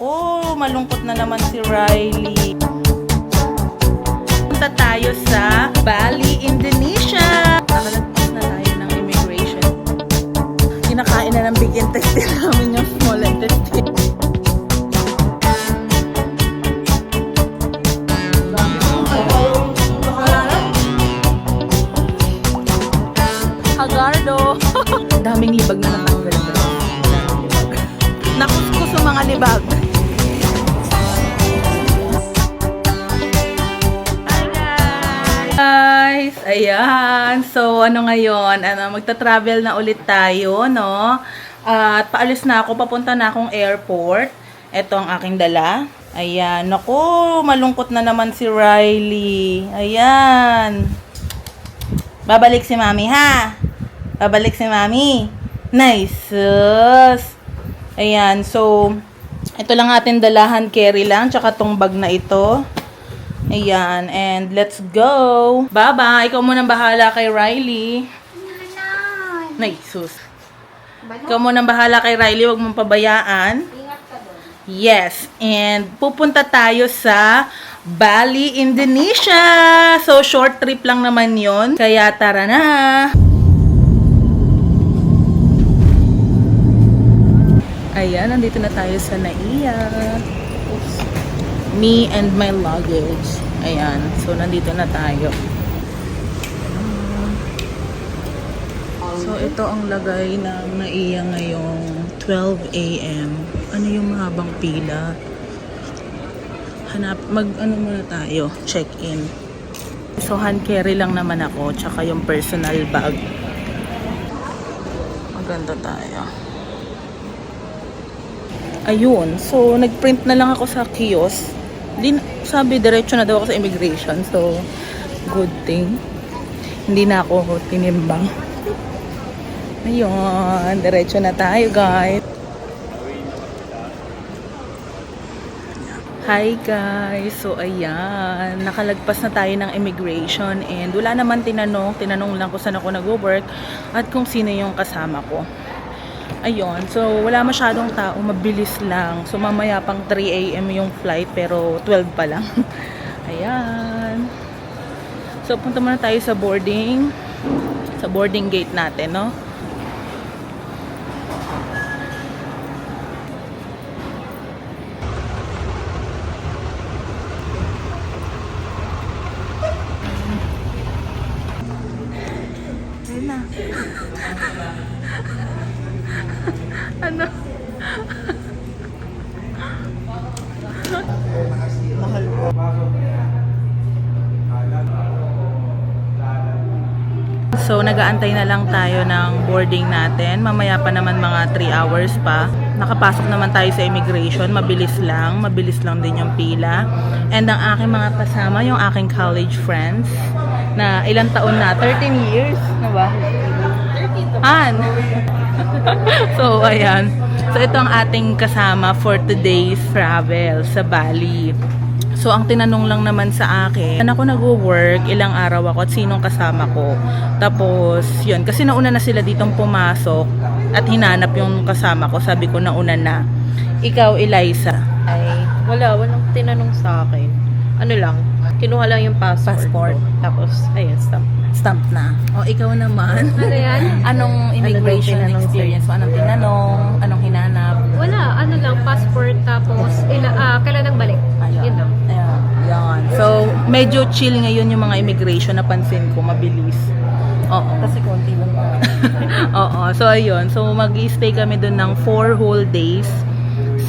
Oh, malungkot na naman si Riley. Punta tayo sa Bali, Indonesia. Nakalagpas na tayo ng immigration. Kinakain na ng big intestine namin yung small intestine. Hagardo. Daming libag na natanggal. Nakuskus yung mga libag. Guys, ayan. So, ano ngayon? Magta-travel na ulit tayo, no? At paalis na ako. Papunta na akong airport. Ito ang aking dala. Ayan. Naku, malungkot na naman si Riley. Ayan. Babalik si Mami, ha? Babalik si Mami. Nice. Ayan. So, ito lang ating dalahan. Carry lang. Tsaka tong bag na ito. Ayan, and let's go. Baba, ikaw munang bahala kay Riley. Nay, sus. Ikaw munang bahala kay Riley, huwag mong pabayaan. Yes, and pupunta tayo sa Bali, Indonesia. So, short trip lang naman yon. Kaya tara na. Ayan, nandito na tayo sa Naiya. Oops. Me and my luggage. Ayan. So, nandito na tayo. So, ito ang lagay ng Naiya ngayong 12 a.m. Ano yung mahabang pila? Ano muna tayo? Check-in. So, hand carry lang naman ako. Tsaka yung personal bag. Maganda tayo. Ayun. So, nag-print na lang ako sa kiosk. Sabi, diretso na daw ako sa immigration. So, good thing. Hindi na ako tinimbang. Ayun. Diretso na tayo, guys. Hi, guys. So, ayan. Nakalagpas na tayo ng immigration. And wala naman tinanong. Tinanong lang kung saan ako nag-work. At kung sino yung kasama ko. Ayun, so wala masyadong tao, mabilis lang. So mamaya pang 3 a.m. yung flight pero 12 pa lang. Ayan. So punta muna tayo sa boarding gate natin, no? Ayun na. Ano? Mahal po. So, nag-aantay na lang tayo ng boarding natin. Mamaya pa naman mga 3 hours pa. Nakapasok naman tayo sa immigration. Mabilis lang din yung pila. And ang aking mga kasama, yung aking college friends, na ilang taon na? 13 years? Na ba? 13. So, ayan. So, ito ang ating kasama for today's travel sa Bali. So, ang tinanong lang naman sa akin, saan ako nag-work, ilang araw ako, at sinong kasama ko. Tapos, yun. Kasi nauna na sila ditong pumasok at hinanap yung kasama ko. Sabi ko, nauna na. Ikaw, Eliza. Ay, walang tinanong sa akin. Ano lang, kinuha lang yung passport. Tapos, ayun, Stamp na. O, ikaw naman. Ano yan? Anong immigration experience mo? Anong tinanong? Anong hinanap? Wala, ano lang, passport. Tapos, kailan ang balik? Yun lang. Ayan. So, medyo chill ngayon yung mga immigration. Napansin ko, mabilis. Oo. Kasi konti lang. Oo. So, ayun. So, mag-i-stay kami dun ng 4 whole days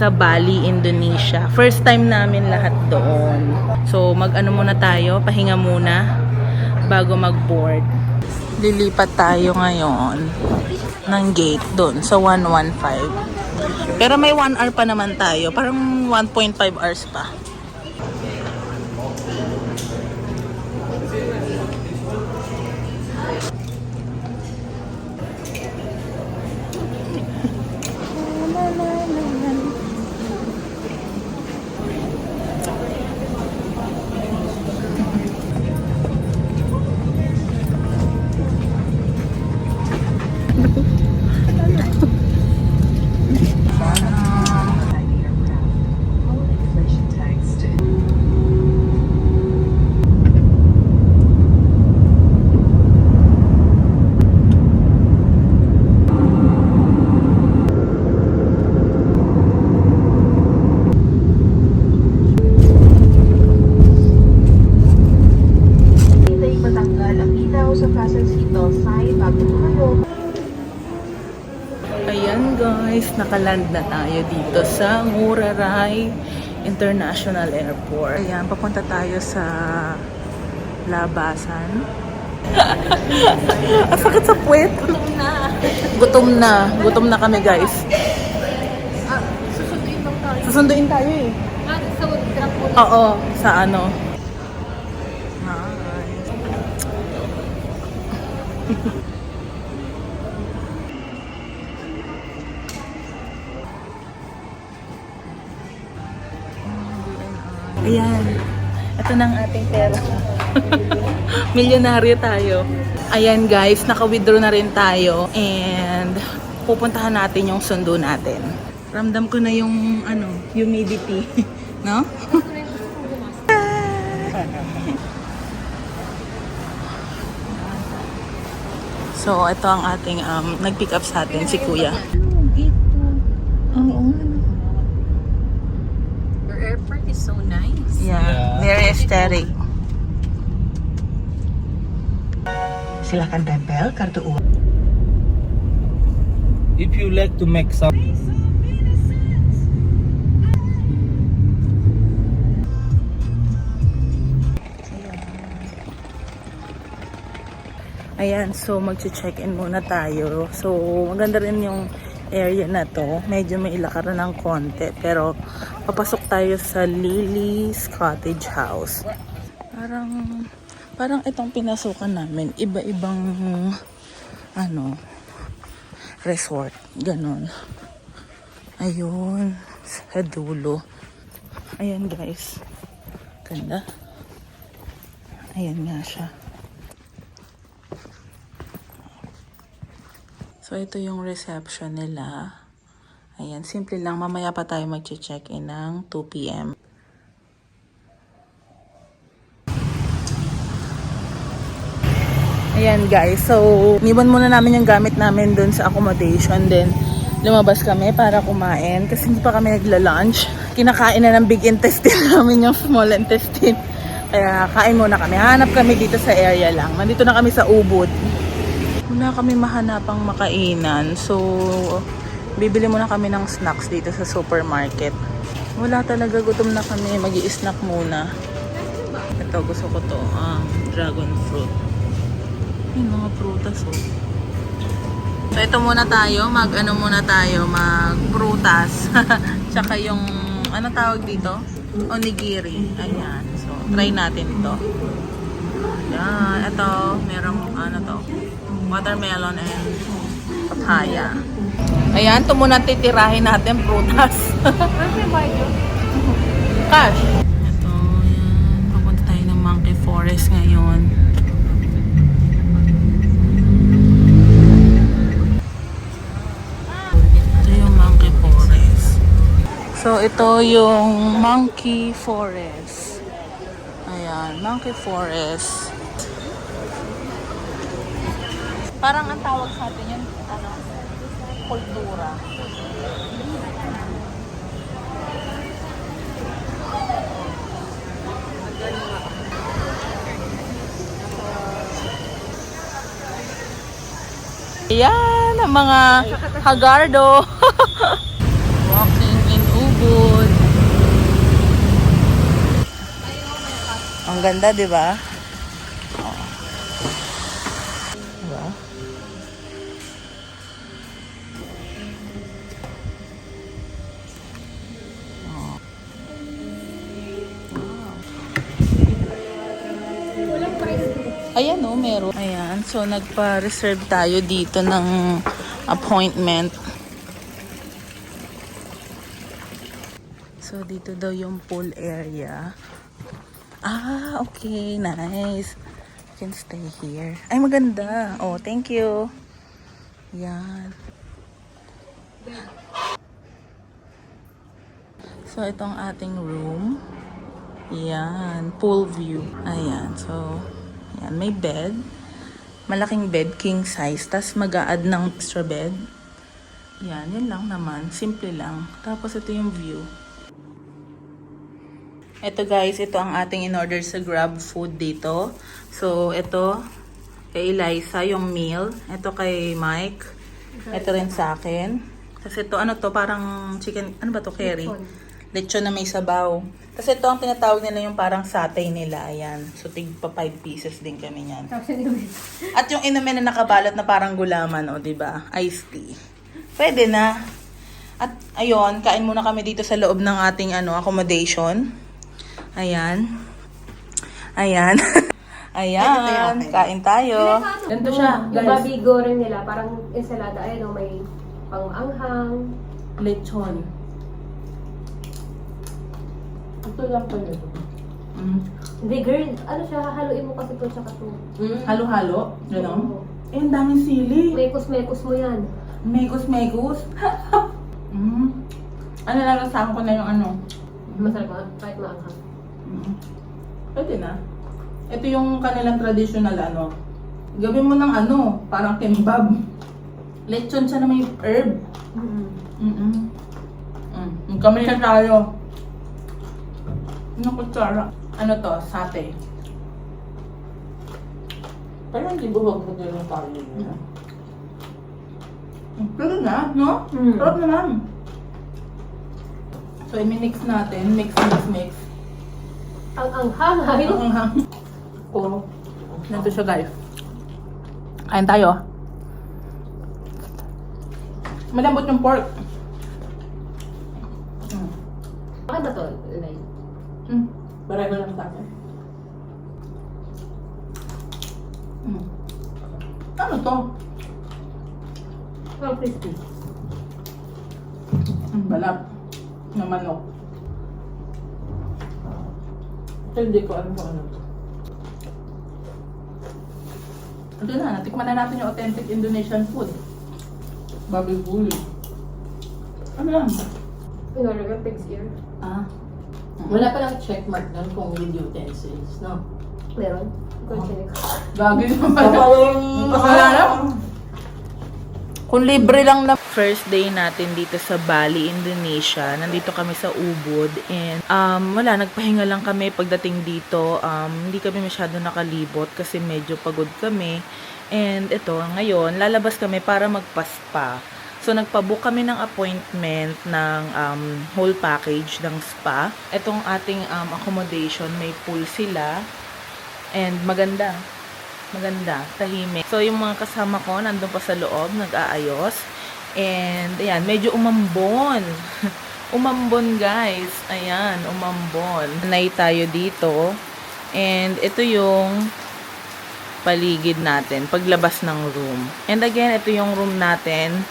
sa Bali, Indonesia. First time namin lahat doon. So, mag-ano muna tayo, pahinga muna bago mag-board. Lilipat tayo ngayon ng gate doon sa 115. Pero may 1 hour pa naman tayo. Parang 1.5 hours pa. nakaland na tayo dito sa Nguraray International Airport. Ayan, papunta tayo sa Labasan. Ang sakit sa puwet. Gutom na kami, guys. Susunduin lang tayo. Susunduin tayo eh. Sa truck mo. Oo, sa ano. Ayan. Ito na ang ating pera. Milyonaryo tayo. Ayan guys, naka-withdraw na rin tayo. And pupuntahan natin yung sundo natin. Ramdam ko na yung humidity. No? So, ito ang ating nag-pick up sa atin, si Kuya. Oo. Your airport is so nice. Yeah, very aesthetic. Silakan tempel kartu uang. If you like to make some Ayan, so mag-check-in muna tayo. So, maganda rin yung area na to. Medyo may ilakaran ng konti. Pero, papasok tayo sa Lily's Cottage House. Parang itong pinasukan namin, iba-ibang, resort. Ganon. Ayun, sa dulo. Ayan guys. Ganda. Ayan nga siya. So, ito yung reception nila. Ayan, simple lang. Mamaya pa tayo mag-check-in ng 2 p.m. Ayan guys, so niwan muna namin yung gamit namin dun sa accommodation. Then, lumabas kami para kumain kasi hindi pa kami nagla-lunch. Kinakain na ng big intestine namin yung small intestine. Kaya kain muna kami. Hanap kami dito sa area lang. Nandito na kami sa Ubud. Wala kami mahanapang makainan. So, bibili muna kami ng snacks dito sa supermarket. Wala talaga, gutom na kami. Mag-i-snack muna. Ito, gusto ko to. Dragon fruit. Yung mga prutas, oh. So, ito muna tayo. Mag-prutas. Tsaka yung, ano tawag dito? Onigiri. Ayan. So, try natin ito. Ayan. Ito, merong, watermelon and papaya. Ayan, ito muna titirahin natin prutas. Cash. Ito, yan. Papunta tayo ng Monkey Forest ngayon. Ito yung Monkey Forest. So, ito yung Monkey Forest. Ayan, Monkey Forest. Parang ang tawag sa atin yun, kultura. Ayan, ang mga hagardo. Walking in Ubud. Ang ganda, di ba? Diba? Ayan o, meron. Ayan, so nagpa-reserve tayo dito ng appointment. So dito daw yung pool area. Ah, okay, nice. You can stay here. Ay, maganda. Oh, thank you. Yan. So itong ating room. Yan, pool view. Ayan, so yan, may bed. Malaking bed, king size. Tapos mag-a-add ng extra bed. Yan, yun lang naman. Simple lang. Tapos ito yung view. Ito guys, ito ang ating in-order sa Grab Food dito. So, ito kay Eliza, yung meal. Ito kay Mike. Ito rin sa akin. Kasi ito, ano to, parang chicken, ano ba to, curry? Lechon na may sabaw. Kasi ito ang tinatawag nila yung parang satay nila. Ayan. So, tig pa 5 pieces din kami niyan. At yung inumin na nakabalot na parang gulaman, o, diba? Iced tea. Pwede na. At, ayun, kain muna kami dito sa loob ng ating, accommodation. Ayan. Ayan. Ayan. Kain tayo. Ganito siya, Yung babi goreng nila, parang ensalada, ayun o, may pang-anghang. Lechon. Ito lang pa nito. Hindi, girl, ano siya, hahaluin mo kasi ito tsaka ito. Halo-halo. Gano'n? Oo. Eh, ang daming sili. Mekos-mekos mo yan. Megus. Ano, lalasahan ko na yung ano. Masarap ka, kahit maanghang. Pwede na. Ito yung kanilang traditional Gawin mo ng parang kimbab. Lechon siya na may herb. Kami na tayo. Ano kutsara? Ano to? Satay. Pero hindi buwag ko din yung tayo niya. Pero na, no? Sarap naman. So, i-mix natin. Mix. Ang anghang, hayo. Ang hang. Oh. Nandito siya, guys. Kain tayo. Malambot yung pork. Bakit ba ito, Lai? Pareho lang sa akin. Ano to? Parang crispy. Balap. Na manok. Hindi ko alam kung ano to. Ito na, natikman na natin yung authentic Indonesian food. Babi buli. Ano lang? Inorder ka pig's ear. Ah. Wala palang checkmark doon kung with utensils, no? Meron. Go check. Gagi naman. Pakala. Kung libre lang na first day natin dito sa Bali, Indonesia. Nandito kami sa Ubud and wala, nagpahinga lang kami pagdating dito. Hindi kami masyado nakalibot kasi medyo pagod kami. And ito, ngayon, lalabas kami para magpa-spa. So, nagpa-book kami ng appointment ng whole package ng spa. Itong ating accommodation, may pool sila. And maganda. Maganda, tahimik. So, yung mga kasama ko, nandun pa sa loob, nag-aayos. And, ayan, medyo umambon. Umambon, guys. Ayan, umambon. Nanay tayo dito. And, ito yung paligid natin, paglabas ng room. And again, ito yung room natin.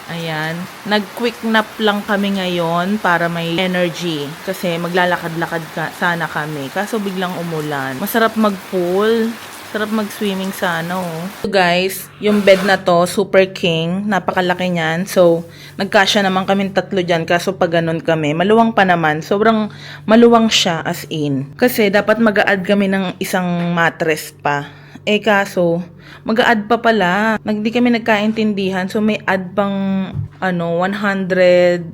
Ayan. Nag-quick nap lang kami ngayon para may energy. Kasi maglalakad-lakad sana kami. Kaso biglang umulan. Masarap mag-pool. Sarap mag-swimming sana, oh. So guys, yung bed na to, super king. Napakalaki niyan. So, nagkasya naman kami tatlo dyan. Kaso pag ganun kami, maluwang pa naman. Sobrang maluwang siya as in. Kasi dapat mag-a-add kami ng isang mattress pa. Eh kaso, mag-a-add pa pala. Hindi kami nagkaintindihan. So, may add pang 100,000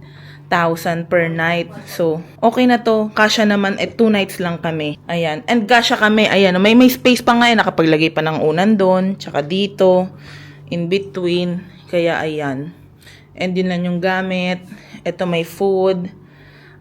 per night. So, okay na to. Kasya naman, 2 nights lang kami. Ayan. And kasya kami, ayan. May space pa nga, nakapaglagay pa ng unan doon. Tsaka dito. In between. Kaya, ayan. And yun lang yung gamit. Ito may food.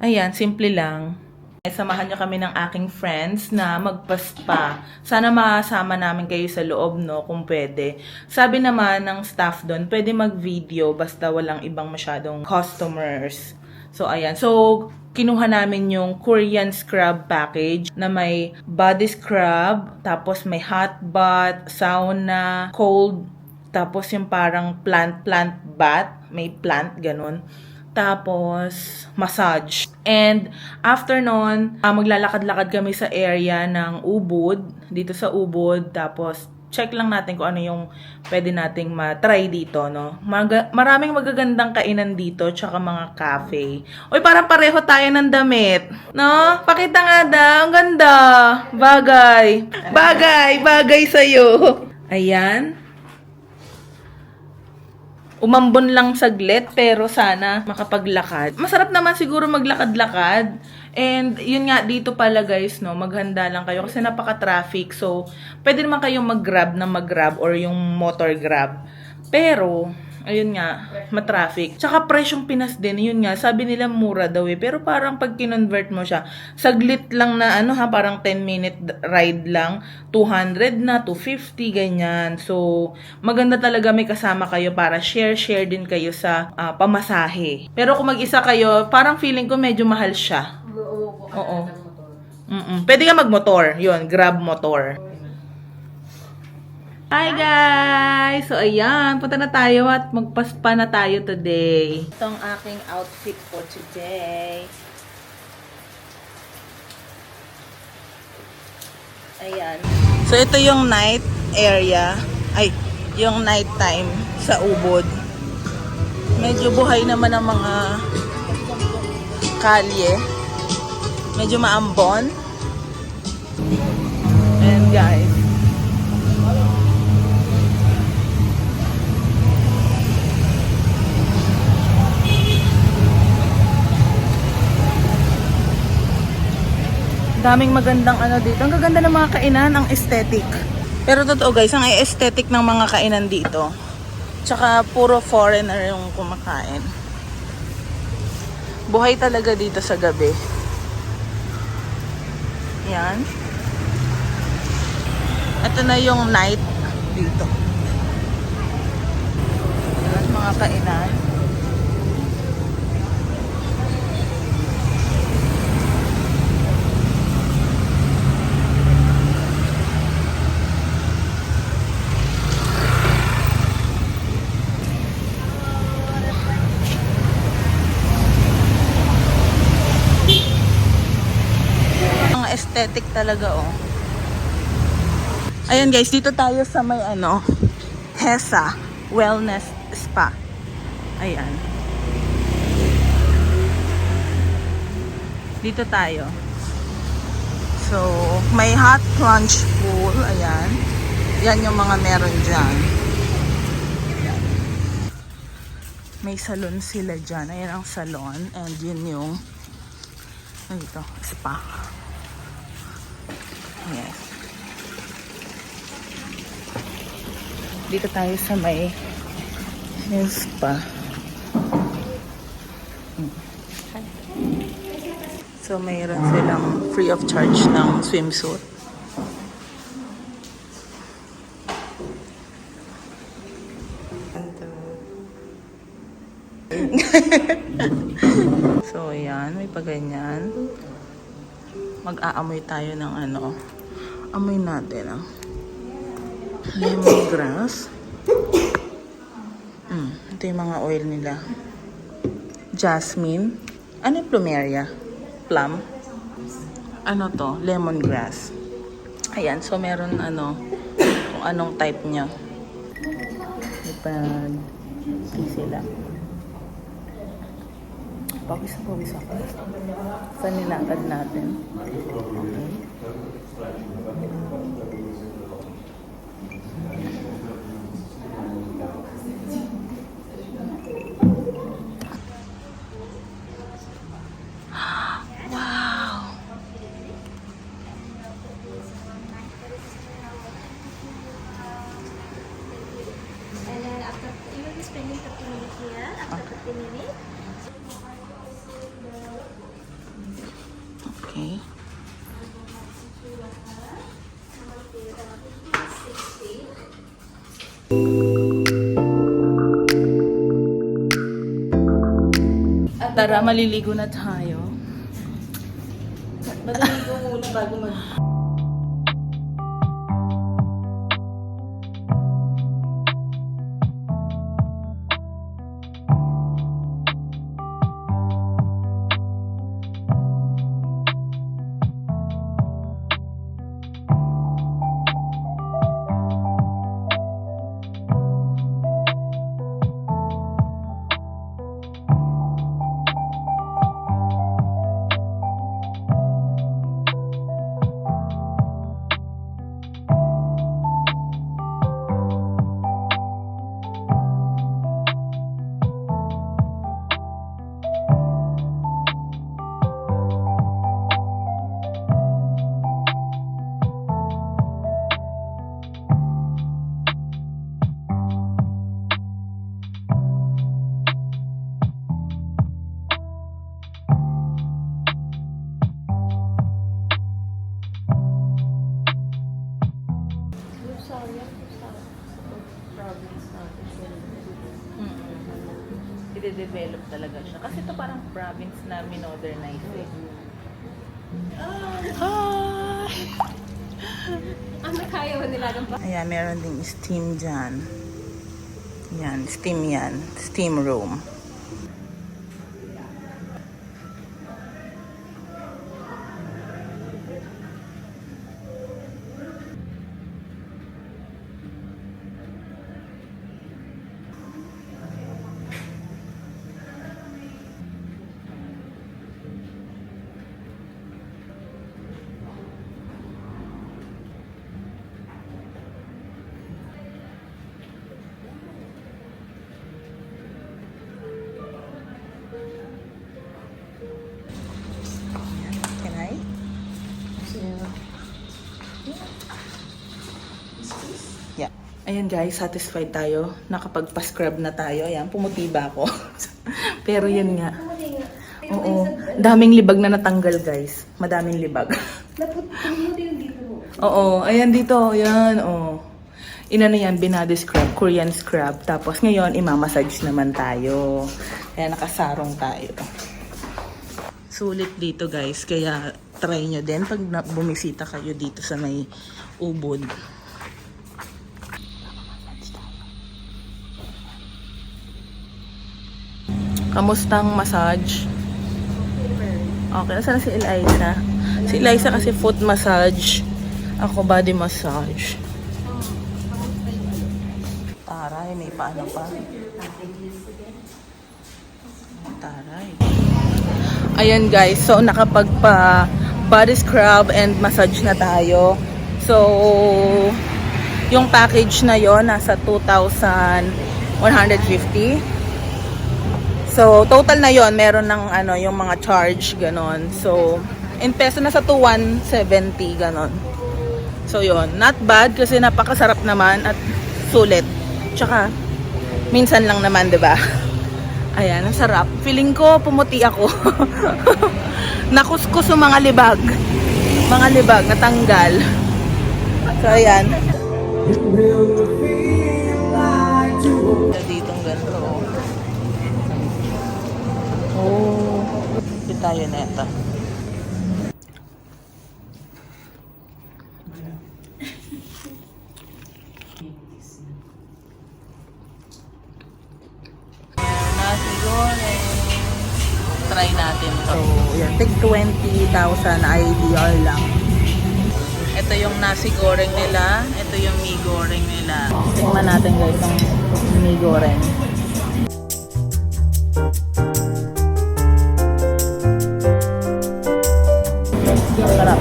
Ayan, simple lang. Samahan nyo kami ng aking friends na magpa-spa. Sana masama namin kayo sa loob, no? Kung pwede. Sabi naman ng staff doon, pwede mag-video basta walang ibang masyadong customers. So, ayan. So, kinuha namin yung Korean scrub package na may body scrub, tapos may hot bath, sauna, cold, tapos yung parang plant bath, may plant, ganun. Tapos, massage. And, after nun, maglalakad-lakad kami sa area ng Ubud, dito sa Ubud. Tapos, check lang natin kung ano yung pwede nating ma-try dito, no? Maraming magagandang kainan dito, tsaka mga cafe. Uy, parang pareho tayo ng damit. No? Pakita nga daw. Ang ganda. Bagay. Bagay sa'yo. Ayan. Umambon lang saglit, pero sana makapaglakad. Masarap naman siguro maglakad-lakad. And yun nga, dito pala guys, no, maghanda lang kayo kasi napaka-traffic. So, pwede naman kayong mag-grab or yung motor grab. Pero, ayun nga, matraffic. Tsaka presyong Pinas din, yun nga, sabi nila mura daw eh. Pero parang pag kinonvert mo siya, saglit lang na ano ha, parang 10-minute ride lang, 200 na, 250, ganyan. So, maganda talaga may kasama kayo para share din kayo sa pamasahe. Pero kung mag-isa kayo, parang feeling ko medyo mahal siya. Oo. Pwede ka magmotor, yun, grab motor. Hi guys! So ayan, punta na tayo at magpaspa na tayo today. Ito ang aking outfit for today. Ayan. So ito yung night area. Ay, yung night time sa Ubod. Medyo buhay naman ang mga kalye. Medyo maambon. Ayan guys. Daming magandang ano dito. Ang gaganda ng mga kainan, ang aesthetic. Pero totoo guys, ang aesthetic ng mga kainan dito. Tsaka puro foreigner yung kumakain. Buhay talaga dito sa gabi. Yan. Ito na yung night dito. Yan, mga kainan. Aesthetic talaga oh. Ayan guys, dito tayo sa may ano, HESA Wellness Spa. Ayan. Dito tayo. So, may hot plunge pool. Ayan. Yan yung mga meron dyan. Ayan. May salon sila dyan. Ayan ang salon. And yun yung dito, spa. Yes. Dito tayo sa may spa. So, mayroon silang free of charge ng swimsuit. So, ayan. May paganyan. Mag-aamoy tayo ng ano. Amoy natin lemongrass. Ito yung mga oil nila. Jasmine. Ano yung plumeria? Plum. Ano to? Lemongrass. Ayan. So, meron ano, kung anong type niya. Ipag sila. Pawis ako. Saan nilakad natin? Okay. Wow! And then after, you will be spending 30 minutes here. After 30 minutes, Okay. Tara, maliligo na tayo. Maliligo muna bago mag... I-develop talaga siya. Kasi ito parang province na minodernize eh. Ano kaya mo nilagang pa? Ayan, meron ding steam dyan. Yan, steam yan. Steam room. Can I? Yeah. Ayan guys, satisfied tayo. Nakapagpa-scrub na tayo. Ayan, pumuti ba ako? Pero yun nga. Oo. Daming libag na natanggal guys. Madaming libag. Pumuti yung dito mo. Oo. Ayan dito. Ayan. Oo. Inano yan, binody scrub. Korean scrub. Tapos ngayon, imamassage naman tayo. Kaya nakasarong tayo. Sulit dito guys. Kaya try nyo din pag bumisita kayo dito sa may ubod. Kamustang massage? Okay, nasaan na si Eliza? Si Eliza kasi foot massage. Ako body massage. Taray, may paano pa. Taray. Ayan guys, so nakapagpa body scrub and massage na tayo. So, yung package na yon nasa 2,150. So, total na yon meron ng ano, yung mga charge, ganon. So, in peso na sa 2,170, ganon. So, yon not bad kasi napakasarap naman at sulit. Tsaka, minsan lang naman, 'di ba? Ayan, ang sarap. Feeling ko pumuti ako. Nakuskus yung mga libag. Mga libag, natanggal. So, ayan. Ditong ganito. Oh. Ito tayo neta. Nasi goreng. Try natin to. So, yan. Take 20,000 IDR lang. Ito yung nasi goreng nila. Ito yung mi goreng nila. Tingnan natin guys ang mi goreng. Sarap.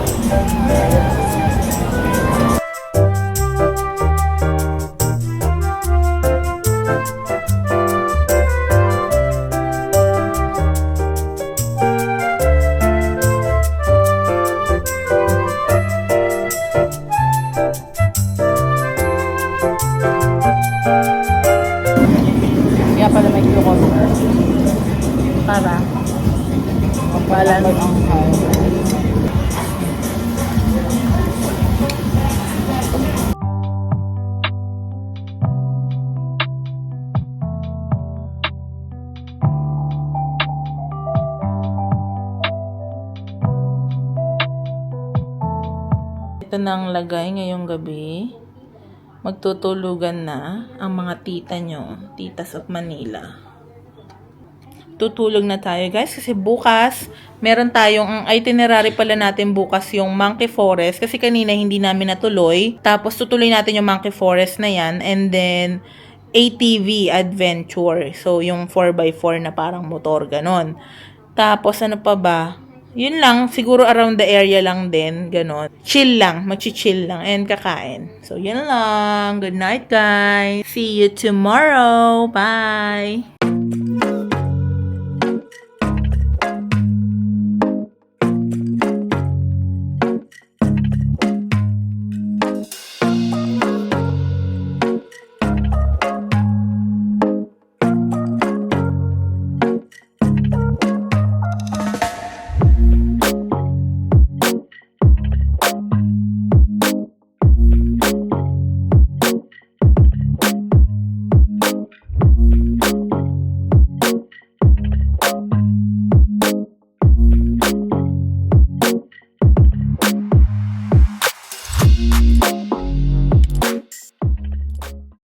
Kaya pala may glukos. Para balance ang ito nang lagay ngayong gabi. Magtutulugan na ang mga tita nyo, titas of Manila. Tutulog na tayo guys kasi bukas meron tayong ang itinerary pala natin bukas yung Monkey Forest kasi kanina hindi namin natuloy. Tapos tutuloy natin yung Monkey Forest na yan and then ATV adventure. So yung 4x4 na parang motor ganon. Tapos ano pa ba? Yun lang, siguro around the area lang din, ganon. Chill lang, mag-chill lang, and kakain. So, yun lang. Good night, guys. See you tomorrow. Bye!